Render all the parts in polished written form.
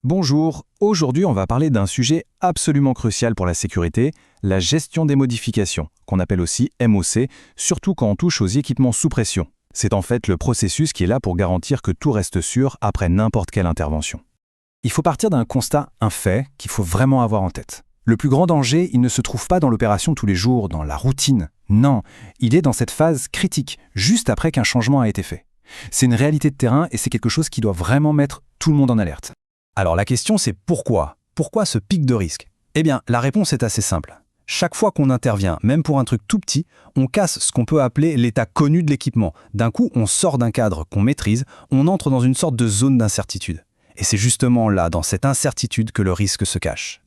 Bonjour, aujourd'hui on va parler d'un sujet absolument crucial pour la sécurité, la gestion des modifications, qu'on appelle aussi MOC, surtout quand on touche aux équipements sous pression. C'est en fait le processus qui est là pour garantir que tout reste sûr après n'importe quelle intervention. Il faut partir d'un constat, un fait, qu'il faut vraiment avoir en tête. Le plus grand danger, il ne se trouve pas dans l'opération tous les jours, dans la routine. Non, il est dans cette phase critique, juste après qu'un changement a été fait. C'est une réalité de terrain et c'est quelque chose qui doit vraiment mettre tout le monde en alerte. Alors la question c'est pourquoi ? Pourquoi ce pic de risque ? Eh bien, la réponse est assez simple. Chaque fois qu'on intervient, même pour un truc tout petit, on casse ce qu'on peut appeler l'état connu de l'équipement. D'un coup, on sort d'un cadre qu'on maîtrise, on entre dans une sorte de zone d'incertitude. Et c'est justement là, dans cette incertitude, que le risque se cache.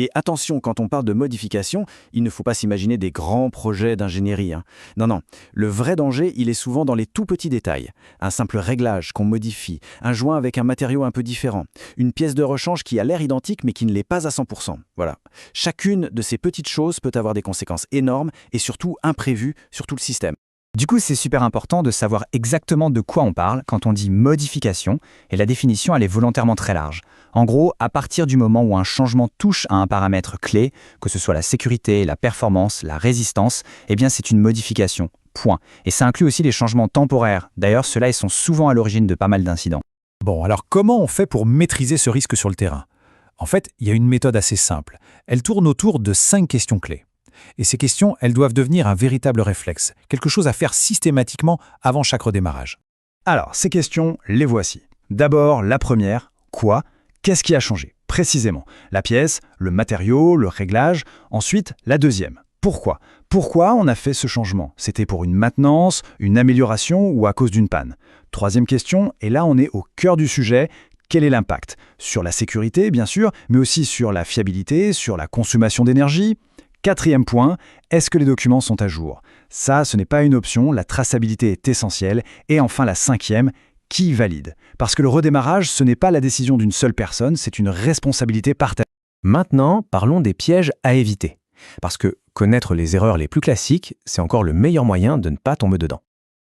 Et attention, quand on parle de modification, il ne faut pas s'imaginer des grands projets d'ingénierie. Non. Le vrai danger, il est souvent dans les tout petits détails. Un simple réglage qu'on modifie, un joint avec un matériau un peu différent, une pièce de rechange qui a l'air identique mais qui ne l'est pas à 100%. Voilà. Chacune de ces petites choses peut avoir des conséquences énormes et surtout imprévues sur tout le système. Du coup, c'est super important de savoir exactement de quoi on parle quand on dit modification, et la définition, elle est volontairement très large. En gros, à partir du moment où un changement touche à un paramètre clé, que ce soit la sécurité, la performance, la résistance, eh bien c'est une modification. Point. Et ça inclut aussi les changements temporaires. D'ailleurs, ceux-là, ils sont souvent à l'origine de pas mal d'incidents. Bon, alors comment on fait pour maîtriser ce risque sur le terrain ? En fait, il y a une méthode assez simple. Elle tourne autour de 5 questions clés. Et ces questions, elles doivent devenir un véritable réflexe, quelque chose à faire systématiquement avant chaque redémarrage. Alors, ces questions, les voici. D'abord, la première, quoi ? Qu'est-ce qui a changé ? Précisément, la pièce, le matériau, le réglage. Ensuite, la deuxième, pourquoi ? Pourquoi on a fait ce changement ? C'était pour une maintenance, une amélioration ou à cause d'une panne ? Troisième question, et là on est au cœur du sujet, quel est l'impact ? Sur la sécurité, bien sûr, mais aussi sur la fiabilité, sur la consommation d'énergie. Quatrième point, est-ce que les documents sont à jour ? Ça, ce n'est pas une option, la traçabilité est essentielle. Et enfin, la cinquième, qui valide ? Parce que le redémarrage, ce n'est pas la décision d'une seule personne, c'est une responsabilité partagée. Maintenant, parlons des pièges à éviter. Parce que connaître les erreurs les plus classiques, c'est encore le meilleur moyen de ne pas tomber dedans.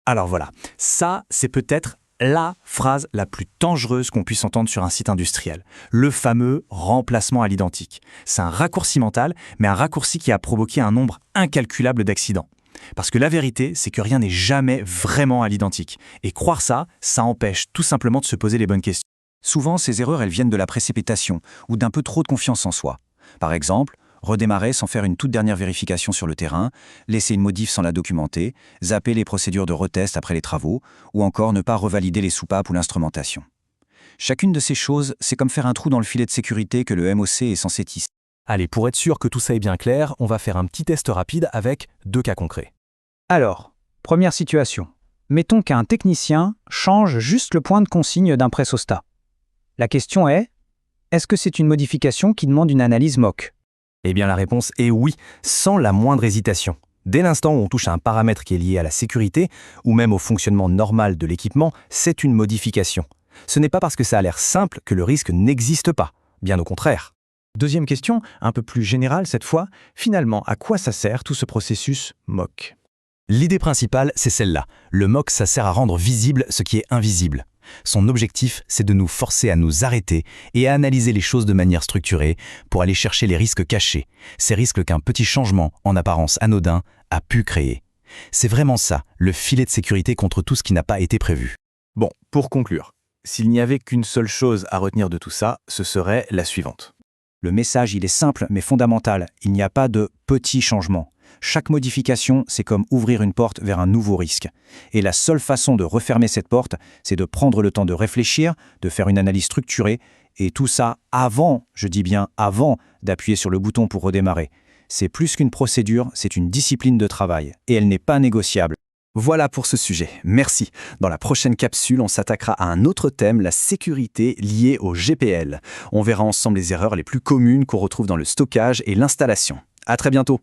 Alors voilà, ça c'est peut-être la phrase la plus dangereuse qu'on puisse entendre sur un site industriel. Le fameux remplacement à l'identique. C'est un raccourci mental, mais un raccourci qui a provoqué un nombre incalculable d'accidents. Parce que la vérité, c'est que rien n'est jamais vraiment à l'identique. Et croire ça, ça empêche tout simplement de se poser les bonnes questions. Souvent, ces erreurs, elles viennent de la précipitation ou d'un peu trop de confiance en soi. Par exemple, redémarrer sans faire une toute dernière vérification sur le terrain, laisser une modif sans la documenter, zapper les procédures de retest après les travaux, ou encore ne pas revalider les soupapes ou l'instrumentation. Chacune de ces choses, c'est comme faire un trou dans le filet de sécurité que le MOC est censé tisser. Allez, pour être sûr que tout ça est bien clair, on va faire un petit test rapide avec 2 cas concrets. Alors, première situation. Mettons qu'un technicien change juste le point de consigne d'un pressostat. La question est-ce que c'est une modification qui demande une analyse MOC ? Eh bien la réponse est oui, sans la moindre hésitation. Dès l'instant où on touche à un paramètre qui est lié à la sécurité, ou même au fonctionnement normal de l'équipement, c'est une modification. Ce n'est pas parce que ça a l'air simple que le risque n'existe pas, bien au contraire. Deuxième question, un peu plus générale cette fois, finalement, à quoi ça sert tout ce processus MOC ? L'idée principale, c'est celle-là. Le MOC, ça sert à rendre visible ce qui est invisible. Son objectif, c'est de nous forcer à nous arrêter et à analyser les choses de manière structurée pour aller chercher les risques cachés, ces risques qu'un petit changement, en apparence anodin, a pu créer. C'est vraiment ça, le filet de sécurité contre tout ce qui n'a pas été prévu. Bon, pour conclure, s'il n'y avait qu'une seule chose à retenir de tout ça, ce serait la suivante. Le message, il est simple mais fondamental. Il n'y a pas de petits changements. Chaque modification, c'est comme ouvrir une porte vers un nouveau risque. Et la seule façon de refermer cette porte, c'est de prendre le temps de réfléchir, de faire une analyse structurée, et tout ça avant, je dis bien avant, d'appuyer sur le bouton pour redémarrer. C'est plus qu'une procédure, c'est une discipline de travail, et elle n'est pas négociable. Voilà pour ce sujet, merci. Dans la prochaine capsule, on s'attaquera à un autre thème, la sécurité liée au GPL. On verra ensemble les erreurs les plus communes qu'on retrouve dans le stockage et l'installation. À très bientôt.